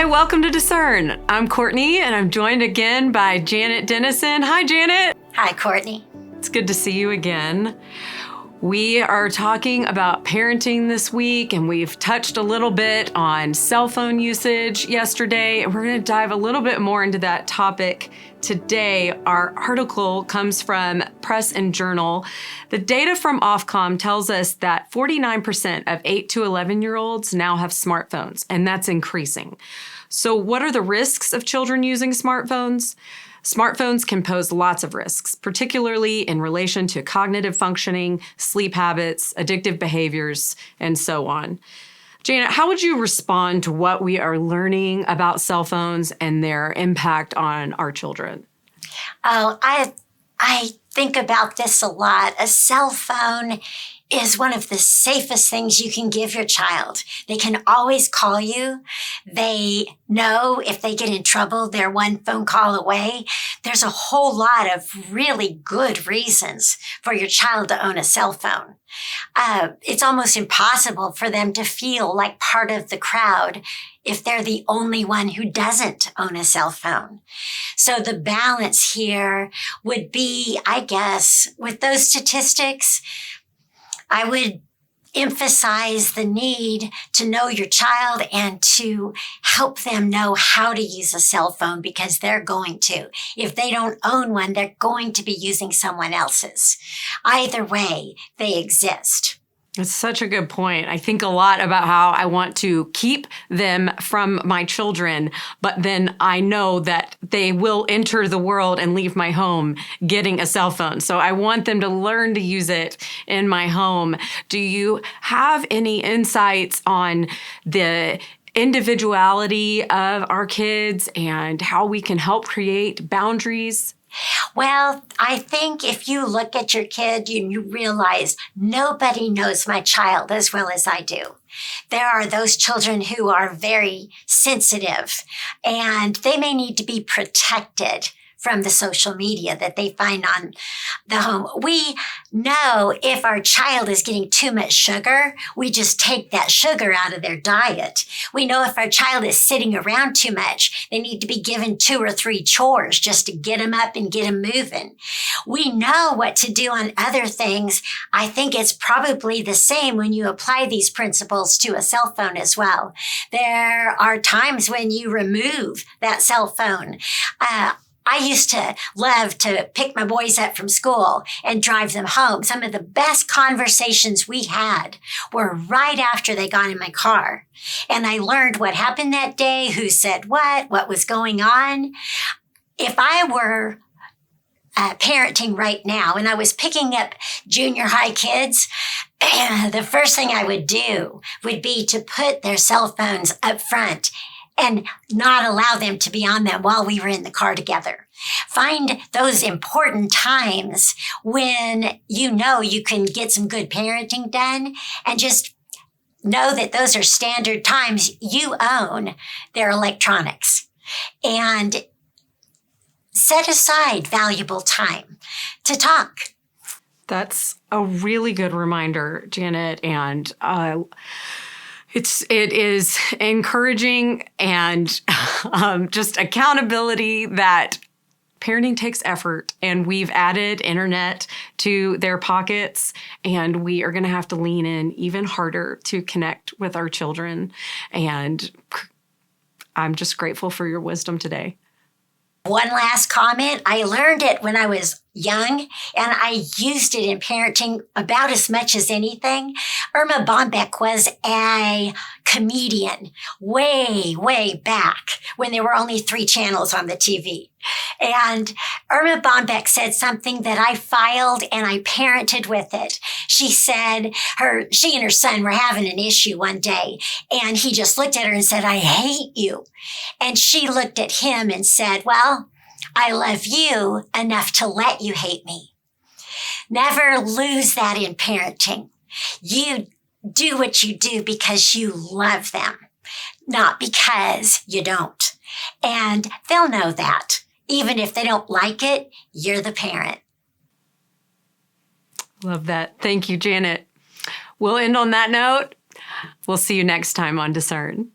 Hi, welcome to Discern. I'm Courtney, and I'm joined again by Janet Denison. Hi, Janet. Hi, Courtney. It's good to see you again. We are talking about parenting this week, and we've touched a little bit on cell phone usage yesterday, and we're going to dive a little bit more into that topic today. Our article comes from Press and Journal. The data from Ofcom tells us that 49% of 8 to 11-year-olds now have smartphones, and that's increasing. So what are the risks of children using smartphones? Smartphones can pose lots of risks, particularly in relation to cognitive functioning, sleep habits, addictive behaviors, and so on. Janet, how would you respond to what we are learning about cell phones and their impact on our children? Oh, I think about this a lot. A cell phone is one of the safest things you can give your child. They can always call you. They know if they get in trouble, they're one phone call away. There's a whole lot of really good reasons for your child to own a cell phone. It's almost impossible for them to feel like part of the crowd if they're the only one who doesn't own a cell phone. So the balance here would be, I guess, with those statistics, I would emphasize the need to know your child and to help them know how to use a cell phone, because they're going to. If they don't own one, they're going to be using someone else's. Either way, they exist. It's such a good point. I think a lot about how I want to keep them from my children, but then I know that they will enter the world and leave my home getting a cell phone. So I want them to learn to use it in my home. Do you have any insights on the individuality of our kids and how we can help create boundaries? Well, I think if you look at your kid, you realize nobody knows my child as well as I do. There are those children who are very sensitive, and they may need to be protected from the social media that they find on the home. We know if our child is getting too much sugar, we just take that sugar out of their diet. We know if our child is sitting around too much, they need to be given 2 or 3 chores just to get them up and get them moving. We know what to do on other things. I think it's probably the same when you apply these principles to a cell phone as well. There are times when you remove that cell phone. I used to love to pick my boys up from school and drive them home. Some of the best conversations we had were right after they got in my car. And I learned what happened that day, who said what was going on. If I were parenting right now and I was picking up junior high kids, the first thing I would do would be to put their cell phones up front and not allow them to be on them while we were in the car together. Find those important times when you know you can get some good parenting done, and just know that those are standard times you own their electronics. And set aside valuable time to talk. That's a really good reminder, Janet, and it is encouraging and just accountability that parenting takes effort, and we've added internet to their pockets, and we are going to have to lean in even harder to connect with our children. And I'm just grateful for your wisdom today. One last comment. I learned it when I was young, and I used it in parenting about as much as anything. Irma Bombeck was a comedian way back when there were only 3 channels on the TV. And Irma Bombeck said something that I filed and I parented with it. She said she and her son were having an issue one day, and he just looked at her and said, "I hate you." And she looked at him and said, "Well, I love you enough to let you hate me." Never lose that in parenting. You do what you do because you love them, not because you don't. And they'll know that. Even if they don't like it, you're the parent. Love that. Thank you, Janet. We'll end on that note. We'll see you next time on Discern.